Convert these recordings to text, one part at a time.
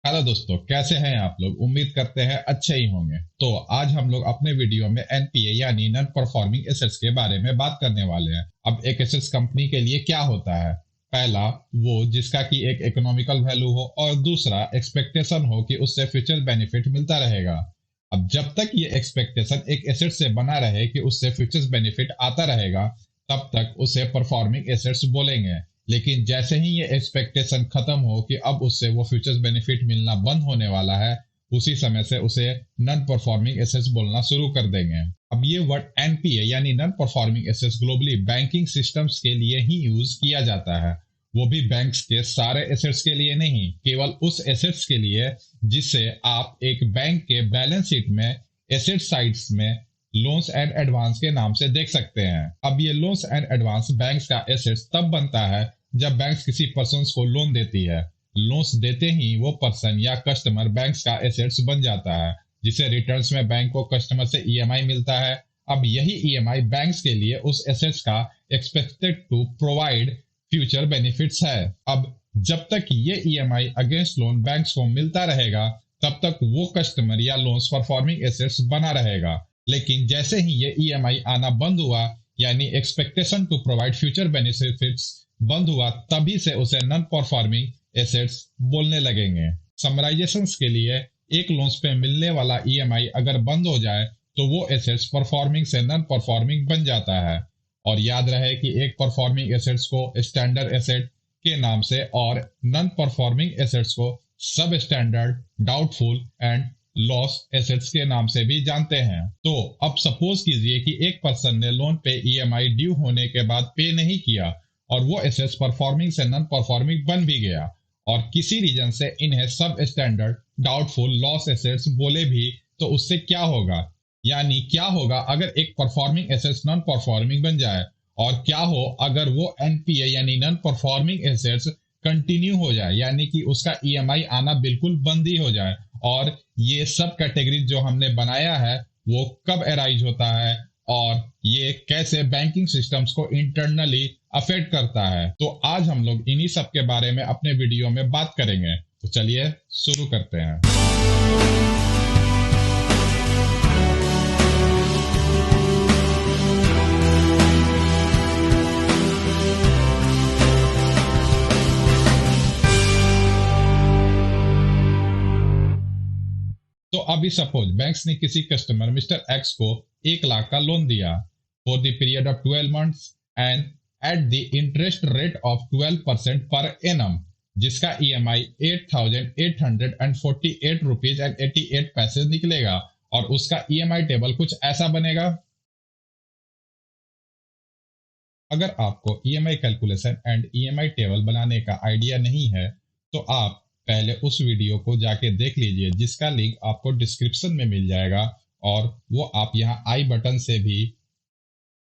Hello दोस्तों, कैसे हैं आप लोग। उम्मीद करते हैं अच्छे ही होंगे। तो आज हम लोग अपने वीडियो में एनपीए यानी नॉन परफॉर्मिंग एसेट्स के बारे में बात करने वाले हैं। अब एक एसेट्स कंपनी के लिए क्या होता है। पहला, वो जिसका कि एक इकोनॉमिकल वैल्यू हो, और दूसरा एक्सपेक्टेशन हो कि उससे फ्यूचर बेनिफिट मिलता रहेगा। अब जब तक ये एक्सपेक्टेशन एक एसेट से बना रहे कि उससे फ्यूचर बेनिफिट आता रहेगा, तब तक उसे परफॉर्मिंग एसेट्स बोलेंगे। लेकिन जैसे ही ये एक्सपेक्टेशन खत्म हो कि अब उससे वो फ्यूचर्स बेनिफिट मिलना बंद होने वाला है, उसी समय से उसे नॉन परफॉर्मिंग एसेट्स बोलना शुरू कर देंगे। अब ये वर्ड एनपीए यानी non performing assets globally banking systems के लिए ही यूज किया जाता है। वो भी बैंक्स के सारे एसेट्स के लिए नहीं, केवल उस एसेट्स के लिए जिसे आप एक बैंक के बैलेंस शीट में एसेट साइड्स में लोन्स एंड एडवांस के नाम से देख सकते हैं। अब ये लोन्स एंड एडवांस बैंक्स का एसेट्स तब बनता है जब बैंक्स किसी पर्सन को लोन देती है। लोन्स देते ही वो पर्सन या कस्टमर बैंक्स का एसेट्स बन जाता है, जिसे रिटर्न्स में बैंक को कस्टमर से ईएमआई मिलता है। अब यही ईएमआई बैंक्स के लिए उस एसेट्स का expected to provide future benefits है। अब जब तक ये ईएमआई अगेंस्ट लोन बैंक्स को मिलता रहेगा, तब तक वो कस्टमर या लोन्स परफॉर्मिंग एसेट्स बना रहेगा। लेकिन जैसे ही ये ईएमआई आना बंद हुआ, यानी expectation to provide future benefits बंद हुआ, तभी से उसे नॉन परफॉर्मिंग एसेट्स बोलने लगेंगे। समराइजेशन के लिए, एक लोन्स पे मिलने वाला ईएमआई अगर बंद हो जाए तो वो एसेट्स परफॉर्मिंग से नॉन परफॉर्मिंग बन जाता है। और याद रहे कि एक परफॉर्मिंग एसेट्स को स्टैंडर्ड एसेट के नाम से और नॉन परफॉर्मिंग एसेट्स को सब standard, doubtful and loss assets के नाम से भी जानते हैं। तो अब सपोज कीजिए कि एक पर्सन ने लोन पे ईएमआई ड्यू होने के बाद पे नहीं किया, और वो एसेट्स परफॉर्मिंग से नॉन परफॉर्मिंग बन भी गया, और किसी रीजन से इन्हें सब स्टैंडर्ड, डाउटफुल, लॉस एसेट्स बोले भी, तो उससे क्या होगा। यानी क्या होगा अगर एक परफॉर्मिंग एसेट्स नॉन परफॉर्मिंग बन जाए, और क्या हो अगर वो एनपीए यानी नॉन परफॉर्मिंग एसेट्स कंटिन्यू हो जाए, यानी कि उसका ईएमआई आना बिल्कुल बंद ही हो जाए। और ये सब कैटेगरी जो हमने बनाया है वो कब अराइज होता है, और ये कैसे बैंकिंग सिस्टम्स को इंटरनली अफेक्ट करता है। तो आज हम लोग इन्हीं सब के बारे में अपने वीडियो में बात करेंगे। तो चलिए शुरू करते हैं। तो अभी सपोज बैंक्स ने किसी कस्टमर मिस्टर एक्स को 1 लाख का लोन दिया for the period of 12 months, and at the interest rate of 12% per annum, जिसका ईएमआई 8,848 रुपीज एंड 88 पैसे निकलेगा। और उसका ईएमआई टेबल कुछ ऐसा बनेगा। अगर आपको EMI calculation and EMI table बनाने का आइडिया नहीं है, तो आप पहले उस वीडियो को जाके देख लीजिए, जिसका लिंक आपको डिस्क्रिप्शन में मिल जाएगा, और वो आप यहाँ आई बटन से भी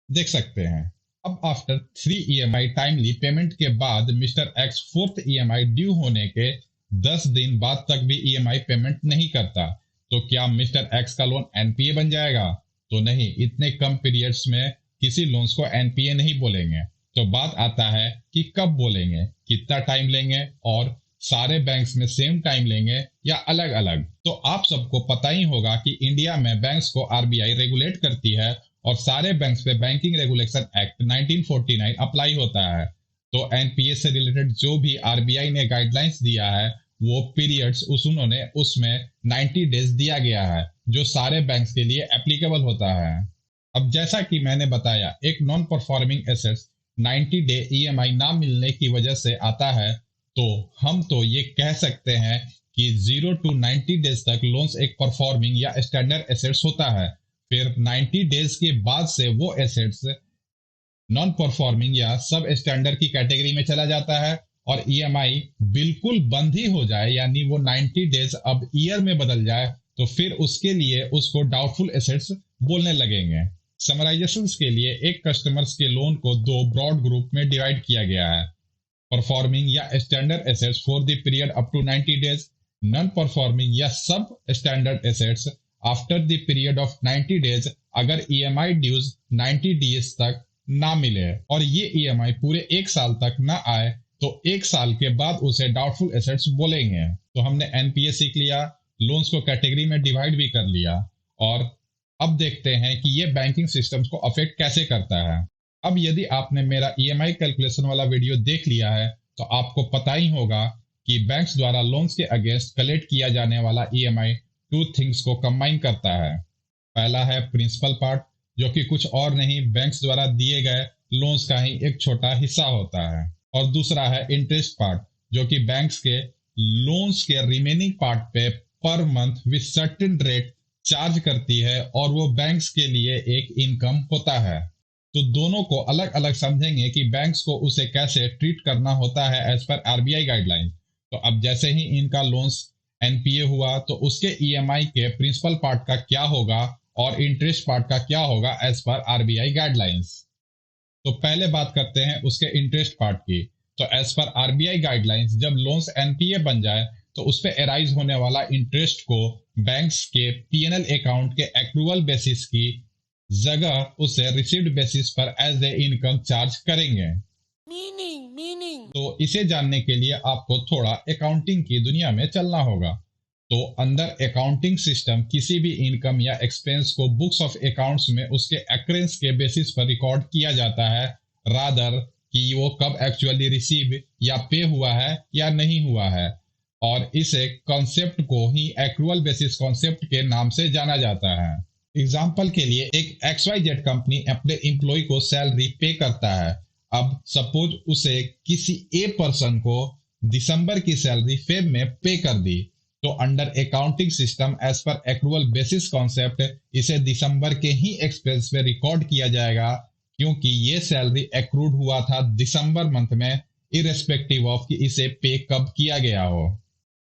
देख सकते हैं। अब आफ्टर 3 ईएमआई टाइमली पेमेंट के बाद mister x fourth EMI due होने के 10 दिन बाद तक भी ईएमआई पेमेंट नहीं करता, तो क्या मिस्टर एक्स का लोन एनपीए बन जाएगा? तो नहीं, इतने कम पीरियड्स में किसी लोन्स को एनपीए नहीं बोलेंगे। तो बात आता है कि कब बोलेंगे, कितना टाइम लेंगे, और सारे बैंक्स में सेम टाइम लेंगे या अलग अलग। तो आप सबको पता ही होगा कि इंडिया में बैंक्स को आरबीआई रेगुलेट करती है, और सारे बैंक्स पे बैंकिंग रेगुलेशन एक्ट 1949 अप्लाई होता है। तो एनपीए से रिलेटेड जो भी आरबीआई ने गाइडलाइंस दिया है, वो पीरियड्स उन्होंने उसमें 90 डेज दिया गया है, जो सारे बैंक्स के लिए एप्लीकेबल होता है। अब जैसा कि मैंने बताया, एक non performing assets 90 day EMI ना मिलने की वजह से आता है। तो हम तो ये कह सकते हैं कि 0 to 90 डेज तक लोन्स एक परफॉर्मिंग या स्टैंडर्ड एसेट्स होता है। फिर 90 डेज के बाद से वो एसेट्स नॉन परफॉर्मिंग या सब स्टैंडर्ड की कैटेगरी में चला जाता है, और ईएमआई बिल्कुल बंद ही हो जाए, यानी वो 90 डेज अब ईयर में बदल जाए, तो फिर उसके लिए उसको डाउटफुल एसेट्स बोलने लगेंगे। समराइजेशन के लिए, एक कस्टमर्स के लोन को 2 ब्रॉड ग्रुप में डिवाइड किया गया है। परफॉर्मिंग या standard assets for the period up to 90 days, non performing या sub standard assets after the period of 90 days, अगर ईएमआई ड्यूज 90 डेज तक ना मिले और ये ईएमआई पूरे 1 साल तक ना आए, तो 1 साल के बाद उसे डाउटफुल एसेट्स बोलेंगे। तो हमने एनपीए सीख लिया, लोन्स को कैटेगरी में डिवाइड भी कर लिया, और अब देखते हैं कि ये बैंकिंग सिस्टम्स को अफेक्ट कैसे करता है। अब यदि आपने मेरा ईएमआई कैलकुलेशन वाला वीडियो देख लिया है तो आपको पता ही होगा कि बैंक्स द्वारा लोन्स के अगेंस्ट कलेक्ट किया जाने वाला ईएमआई टू थिंग्स को कंबाइन करता है। पहला है प्रिंसिपल पार्ट, जो कि कुछ और नहीं बैंक्स द्वारा दिए गए लोन्स का ही एक छोटा हिस्सा होता है, और दूसरा है इंटरेस्ट पार्ट, जो कि बैंक्स के लोन्स के रिमेनिंग पार्ट पे per month with certain rate charge करती है, और वो बैंक्स के लिए एक इनकम होता है। तो दोनों को अलग अलग समझेंगे कि बैंक्स को उसे कैसे ट्रीट करना होता है एज पर आरबीआई गाइडलाइन। तो अब जैसे ही इनका लोन्स एनपीए हुआ तो उसके ईएमआई के प्रिंसिपल पार्ट का क्या होगा और इंटरेस्ट पार्ट का क्या होगा एज पर आरबीआई गाइडलाइंस। तो पहले बात करते हैं उसके इंटरेस्ट पार्ट की। तो एज पर आरबीआई गाइडलाइंस जब लोन्स एनपीए बन जाए तो उस पे एराइज होने वाला इंटरेस्ट को बैंक्स के पीएनएल अकाउंट के एक्रूअल बेसिस की जगह उसे रिसीव्ड बेसिस पर एज ए इनकम चार्ज करेंगे। मीनिंग तो इसे जानने के लिए आपको थोड़ा अकाउंटिंग की दुनिया में चलना होगा। तो अंदर अकाउंटिंग सिस्टम किसी भी इनकम या एक्सपेंस को बुक्स ऑफ अकाउंट्स में उसके एक्रेंस के बेसिस पर रिकॉर्ड किया जाता है, रादर कि वो कब एक्चुअली रिसीव या पे हुआ है या नहीं हुआ है, और इसे कॉन्सेप्ट को ही एक्रूअल बेसिस कॉन्सेप्ट के नाम से जाना जाता है। एग्जाम्पल के लिए एक XYZ कंपनी अपने एम्प्लॉय को सैलरी पे करता है। अब सपोज उसे किसी ए पर्सन को दिसंबर की सैलरी फेब में पे कर दी, तो अंडर अकाउंटिंग सिस्टम एज पर एक्रूअल बेसिस कॉन्सेप्ट इसे दिसंबर के ही एक्सपेंस में रिकॉर्ड किया जाएगा, क्योंकि ये सैलरी एक्रूड हुआ था दिसंबर मंथ में, इरेस्पेक्टिव ऑफ कि इसे पे कब किया गया हो।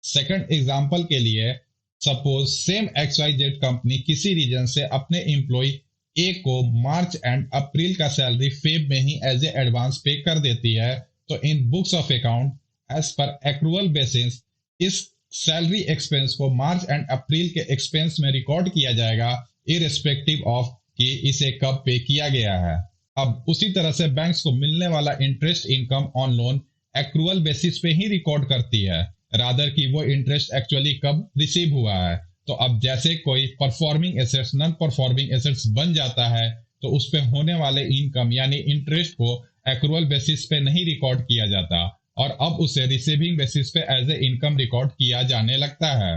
सेकंड एग्जांपल के लिए सपोज सेम XYZ कंपनी किसी रीजन से अपने एम्प्लॉय ए को मार्च एंड अप्रैल का सैलरी फेब में ही एज ए एडवांस पे कर देती है, तो in books of account as पर एक्रूअल बेसिस इस सैलरी एक्सपेंस को मार्च एंड अप्रैल के एक्सपेंस में रिकॉर्ड किया जाएगा, इरेस्पेक्टिव ऑफ कि इसे कब पे किया गया है। अब उसी तरह से बैंक्स को मिलने वाला interest income on loan accrual basis पे ही रिकॉर्ड करती है, रादर कि वो इंटरेस्ट एक्चुअली कब रिसीव हुआ है। तो अब जैसे कोई performing assets non performing assets बन जाता है तो उस पे होने वाले इनकम यानी इंटरेस्ट को एक्रूअल बेसिस पे नहीं रिकॉर्ड किया जाता, और अब उसे रिसीविंग बेसिस पे एज ए इनकम रिकॉर्ड किया जाने लगता है।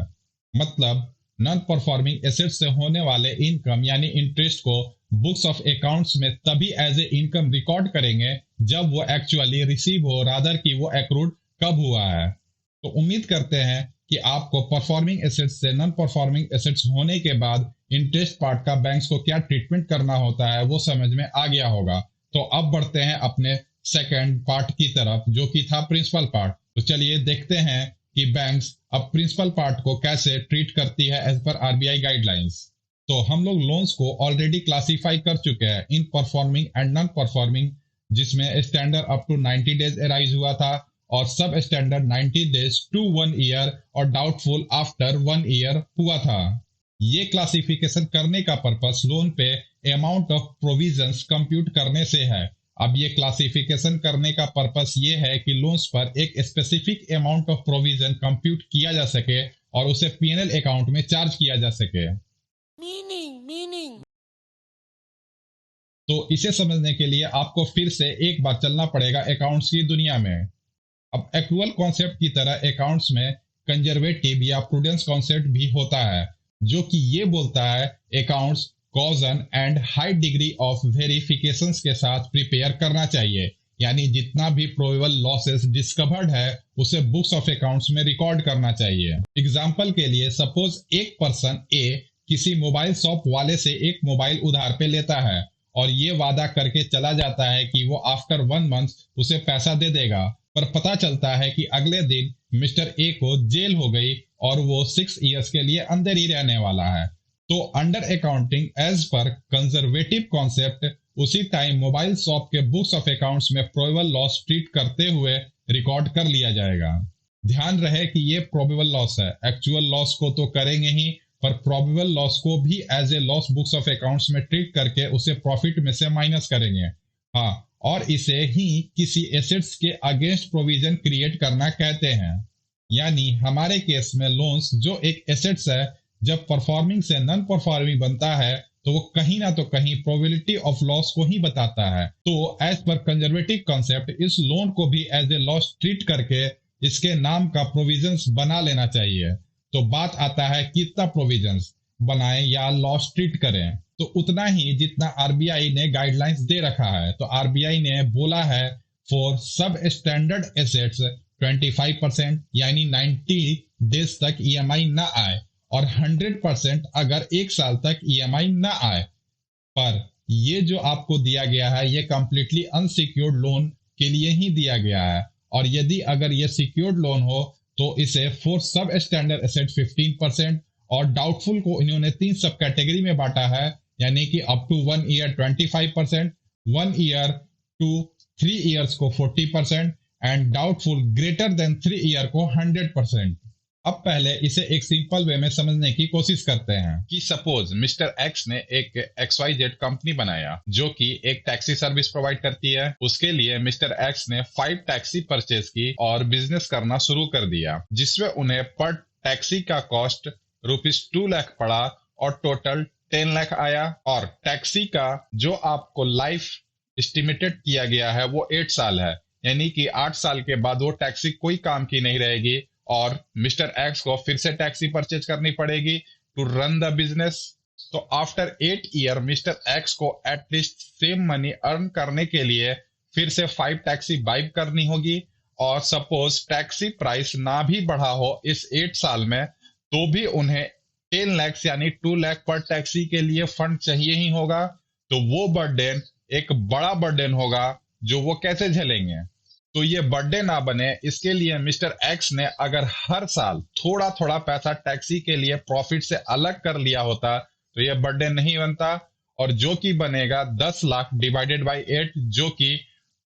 मतलब नॉन परफॉर्मिंग एसेट्स से होने वाले इनकम यानी इंटरेस्ट को बुक्स ऑफ अकाउंट्स में तभी एज ए इनकम रिकॉर्ड करेंगे जब वो एक्चुअली रिसीव हो, रादर कि वो एक्रूड कब हुआ है। तो उम्मीद करते हैं कि आपको परफॉर्मिंग एसेट्स से नॉन परफॉर्मिंग एसेट्स होने के बाद इंटरेस्ट पार्ट का बैंक्स को क्या ट्रीटमेंट करना होता है वो समझ में आ गया होगा। तो अब बढ़ते हैं अपने सेकंड पार्ट की तरफ, जो कि था प्रिंसिपल पार्ट। तो चलिए देखते हैं कि बैंक्स अब प्रिंसिपल पार्ट को कैसे ट्रीट करती है एज पर आरबीआई गाइडलाइंस। तो हम लोग लोन्स को ऑलरेडी क्लासिफाई कर चुके हैं in performing and non performing, जिसमें standard up to 90 days arise हुआ था, और सब स्टैंडर्ड 90 डेज टू 1 ईयर और डाउटफुल आफ्टर 1 ईयर हुआ था। ये क्लासिफिकेशन करने का पर्पस लोन पे अमाउंट ऑफ प्रोविजंस कंप्यूट करने से है। अब ये क्लासिफिकेशन करने का पर्पस ये है कि लोन्स पर एक specific amount of provision compute किया जा सके और उसे पीएनएल अकाउंट में चार्ज किया जा सके। मीनिंग तो इसे समझने के लिए आपको फिर से एक बार चलना पड़ेगा अकाउंट्स की दुनिया में। अब एक्रूअल कॉन्सेप्ट की तरह अकाउंट्स में कंजर्वेटिव या प्रूडेंस कॉन्सेप्ट भी होता है, जो कि ये बोलता है accounts caution and high degree of verifications के साथ प्रिपेयर करना चाहिए, यानी जितना भी प्रोबेबल लॉसेस डिस्कवर्ड है उसे बुक्स ऑफ अकाउंट्स में रिकॉर्ड करना चाहिए। एग्जांपल के लिए सपोज एक पर्सन ए किसी मोबाइल शॉप वाले से एक मोबाइल उधार पे लेता है और ये वादा करके चला जाता है कि वो आफ्टर 1 मंथ उसे पैसा दे देगा, पर पता चलता है कि अगले दिन मिस्टर ए को जेल हो गई और वो 6 इयर्स के लिए अंदर ही रहने वाला है। तो under accounting as per conservative concept उसी टाइम मोबाइल शॉप के बुक्स ऑफ अकाउंट्स में प्रोबेबल लॉस ट्रीट करते हुए रिकॉर्ड कर लिया जाएगा। ध्यान रहे कि ये प्रोबेबल लॉस है, एक्चुअल लॉस को तो करेंगे ही, पर प्रोबेबल लॉस को भी as a loss books of accounts में ट्रीट करके उसे प्रॉफिट में से माइनस करेंगे। हाँ, और इसे ही किसी एसेट्स के अगेंस्ट प्रोविजन क्रिएट करना कहते हैं। यानी हमारे केस में लोन्स जो एक एसेट्स है, जब परफॉर्मिंग से नॉन परफॉर्मिंग बनता है तो वो कहीं ना तो कहीं प्रोबेबिलिटी ऑफ लॉस को ही बताता है। तो एज पर कंजर्वेटिव कॉन्सेप्ट इस लोन को भी एज ए लॉस ट्रीट करके इसके नाम का प्रोविजंस बना लेना चाहिए। तो बात आता है कितना प्रोविजंस बनाएं या लॉस ट्रीट करें, तो उतना ही जितना आरबीआई ने गाइडलाइंस दे रखा है। तो आरबीआई ने बोला है फॉर सब स्टैंडर्ड एसेट्स 25% यानी 90 डेज तक ईएमआई ना आए, और 100% अगर एक साल तक ईएमआई ना आए। पर ये जो आपको दिया गया है ये कंप्लीटली अनसिक्योर्ड लोन के लिए ही दिया गया है, और यदि अगर ये सिक्योर्ड लोन हो तो इसे फॉर सब स्टैंडर्ड एसेट 15% और डाउटफुल को इन्होंने 3 सब कैटेगरी में बांटा है, यानी कि up to 1 year 25%, 1 year to 3 years को 40% and doubtful greater than 3 year को 100%। अब पहले इसे एक सिंपल वे में समझने की कोशिश करते हैं कि सपोज मिस्टर एक्स ने एक XYZ कंपनी बनाया जो कि एक टैक्सी सर्विस प्रोवाइड करती है। उसके लिए मिस्टर एक्स ने 5 टैक्सी परचेज की और बिजनेस करना शुरू कर दिया, जिसमें उन्हें पर टैक्सी का कॉस्ट ₹2 लाख पड़ा और टोटल 10 लाख आया। और टैक्सी का जो आपको लाइफ एस्टिमेटेड किया गया है वो 8 साल है, यानी कि 8 साल के बाद वो टैक्सी कोई काम की नहीं रहेगी और मिस्टर एक्स को फिर से टैक्सी परचेज करनी पड़ेगी टू रन द बिजनेस। तो आफ्टर 8 ईयर मिस्टर एक्स को एटलीस्ट सेम मनी अर्न करने के लिए फिर से 5 टैक्सी बाई करनी होगी। और सपोज टैक्सी प्राइस ना भी बढ़ा हो इस 8 साल में, तो भी उन्हें 10 लाख यानी 2 लाख पर टैक्सी के लिए फंड चाहिए ही होगा। तो वो बर्डन एक बड़ा बर्डन होगा जो वो कैसे झेलेंगे। तो ये बर्थडे ना बने इसके लिए मिस्टर एक्स ने अगर हर साल थोड़ा थोड़ा पैसा टैक्सी के लिए प्रॉफिट से अलग कर लिया होता तो ये बर्थडे नहीं बनता, और जो कि बनेगा 10 लाख डिवाइडेड बाय 8 जो कि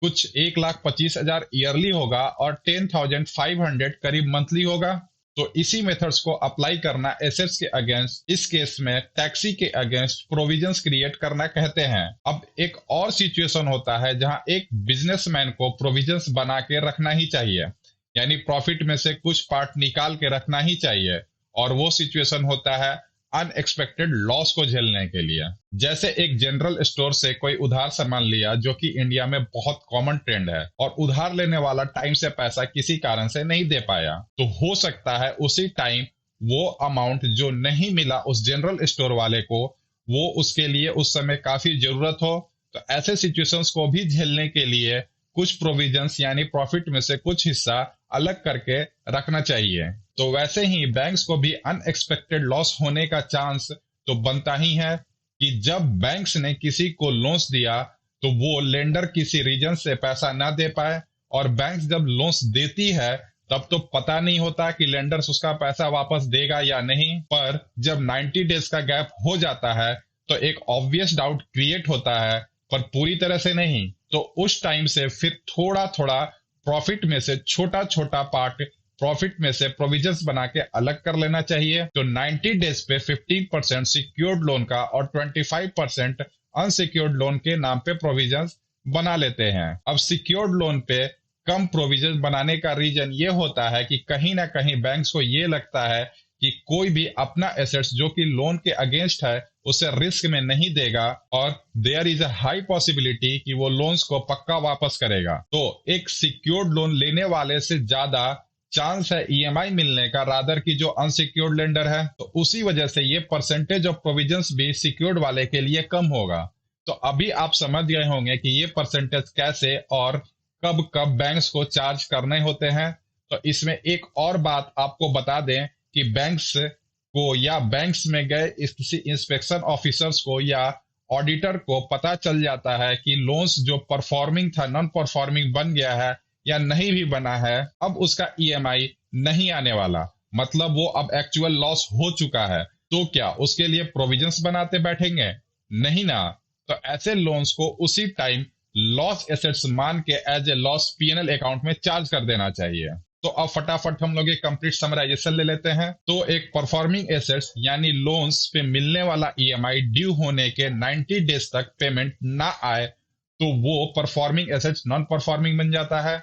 कुछ 1,25,000 ईयरली होगा और 10,500 करीब मंथली होगा। तो इसी मेथड्स को अप्लाई करना एसेट्स के अगेंस्ट, इस केस में टैक्सी के अगेंस्ट प्रोविजंस क्रिएट करना कहते हैं। अब एक और सिचुएशन होता है जहां एक बिजनेसमैन को प्रोविजंस बना के रखना ही चाहिए, यानी प्रॉफिट में से कुछ पार्ट निकाल के रखना ही चाहिए, और वो सिचुएशन होता है अनएक्सपेक्टेड लॉस को झेलने के लिए। जैसे एक जनरल स्टोर से कोई उधार सामान लिया जो कि इंडिया में बहुत कॉमन ट्रेंड है, और उधार लेने वाला टाइम से पैसा किसी कारण से नहीं दे पाया, तो हो सकता है उसी टाइम वो अमाउंट जो नहीं मिला उस जनरल स्टोर वाले को, वो उसके लिए उस समय काफी जरूरत हो। तो ऐसे सिचुएशंस को भी झेलने के लिए कुछ प्रोविजंस यानी प्रॉफिट में से कुछ हिस्सा अलग करके रखना चाहिए। तो वैसे ही बैंक्स को भी अनएक्सपेक्टेड लॉस होने का चांस तो बनता ही है कि जब बैंक्स ने किसी को लोन्स दिया तो वो लेंडर किसी रीजन से पैसा ना दे पाए, और बैंक्स जब लोन्स देती है तब तो पता नहीं होता कि लेंडर्स उसका पैसा वापस देगा या नहीं। पर जब 90 डेज का गैप हो जाता है तो एक ऑब्वियस डाउट क्रिएट होता है, पर पूरी तरह से नहीं। तो उस टाइम से फिर थोड़ा थोड़ा प्रॉफिट में से छोटा छोटा पार्ट प्रॉफिट में से प्रोविजंस बना के अलग कर लेना चाहिए। तो 90 डेज पे 15% सिक्योर्ड लोन का और 25% अनसिक्योर्ड लोन के नाम पे प्रोविजंस बना लेते हैं। अब सिक्योर्ड लोन पे कम प्रोविजन बनाने का रीजन ये होता है कि कहीं ना कहीं बैंक्स को ये लगता है कि कोई भी अपना एसेट्स जो कि लोन के अगेंस्ट है उसे रिस्क में नहीं देगा, और there is a high possibility कि वो लोन्स को पक्का वापस करेगा। तो एक सिक्योर्ड लोन लेने वाले से ज्यादा चांस है ईएमआई मिलने का रादर की जो अनसिक्योर्ड लेंडर है। तो उसी वजह से ये परसेंटेज ऑफ प्रोविजंस भी सिक्योर्ड वाले के लिए कम होगा। तो अभी आप समझ गए होंगे कि ये परसेंटेज कैसे और कब कब बैंक्स को चार्ज करने होते हैं। तो इसमें एक और बात आपको बता दें कि बैंक्स को या बैंक्स में गए किसी इंस्पेक्शन ऑफिसर्स को या ऑडिटर को पता चल जाता है कि लोन्स जो परफॉर्मिंग था नॉन परफॉर्मिंग बन गया है या नहीं भी बना है, अब उसका ईएमआई नहीं आने वाला, मतलब वो अब एक्चुअल लॉस हो चुका है, तो क्या उसके लिए प्रोविजंस बनाते बैठेंगे? नहीं ना। तो ऐसे लोन्स को उसी टाइम लॉस एसेट्स मान के as a loss PNL account में चार्ज कर देना चाहिए। तो अब फटाफट हम लोग एक कंप्लीट समराइजेशन ले लेते हैं। तो एक परफॉर्मिंग एसेट्स यानी लोन्स पे मिलने वाला ईएमआई ड्यू होने के 90 डेज तक पेमेंट ना आए तो वो परफॉर्मिंग एसेट्स नॉन परफॉर्मिंग बन जाता है।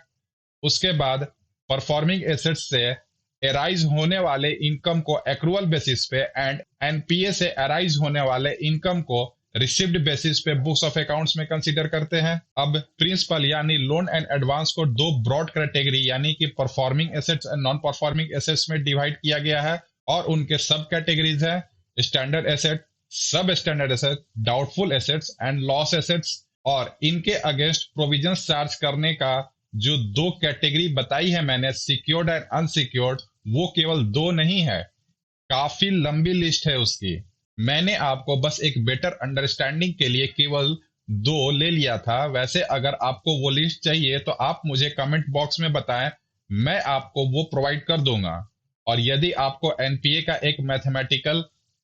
उसके बाद परफॉर्मिंग एसेट्स से एराइज होने वाले इनकम को एक्रूअल बेसिस पे एंड एनपीए से एराइज होने वाले इनकम को रिसिव्ड बेसिस पे बुक्स ऑफ अकाउंट्स में कंसीडर करते हैं। अब प्रिंसिपल यानी लोन एंड एडवांस को दो ब्रॉड कैटेगरी यानी कि performing assets and non performing assets में डिवाइड किया गया है और उनके सब कैटेगरीज है स्टैंडर्ड एसेट, सब standard asset, doubtful assets and loss assets. और इनके अगेंस्ट प्रोविजन चार्ज करने का जो दो कैटेगरी बताई है मैंने, सिक्योर्ड एंड अनसिक्योर्ड, वो केवल दो नहीं है, काफी लंबी लिस्ट है उसकी। मैंने आपको बस एक बेटर अंडरस्टैंडिंग के लिए केवल दो ले लिया था। वैसे अगर आपको वो लिस्ट चाहिए तो आप मुझे कमेंट बॉक्स में बताएं, मैं आपको वो प्रोवाइड कर दूंगा। और यदि आपको एनपीए का एक मैथमेटिकल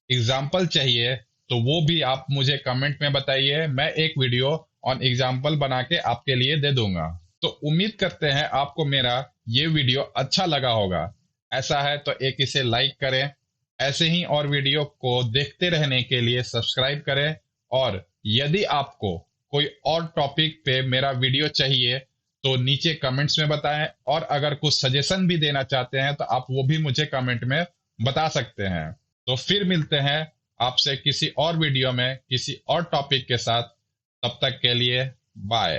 एग्जाम्पल चाहिए तो वो भी आप मुझे कमेंट में बताइए, मैं एक वीडियो ऑन एग्जाम्पल बना के आपके लिए दे दूंगा। तो उम्मीद करते हैं आपको मेरा ये वीडियो अच्छा लगा होगा। ऐसा है तो एक इसे लाइक करें, ऐसे ही और वीडियो को देखते रहने के लिए सब्सक्राइब करें। और यदि आपको कोई और टॉपिक पे मेरा वीडियो चाहिए तो नीचे कमेंट्स में बताएं, और अगर कुछ सजेशन भी देना चाहते हैं तो आप वो भी मुझे कमेंट में बता सकते हैं। तो फिर मिलते हैं आपसे किसी और वीडियो में किसी और टॉपिक के साथ। तब तक के लिए बाय।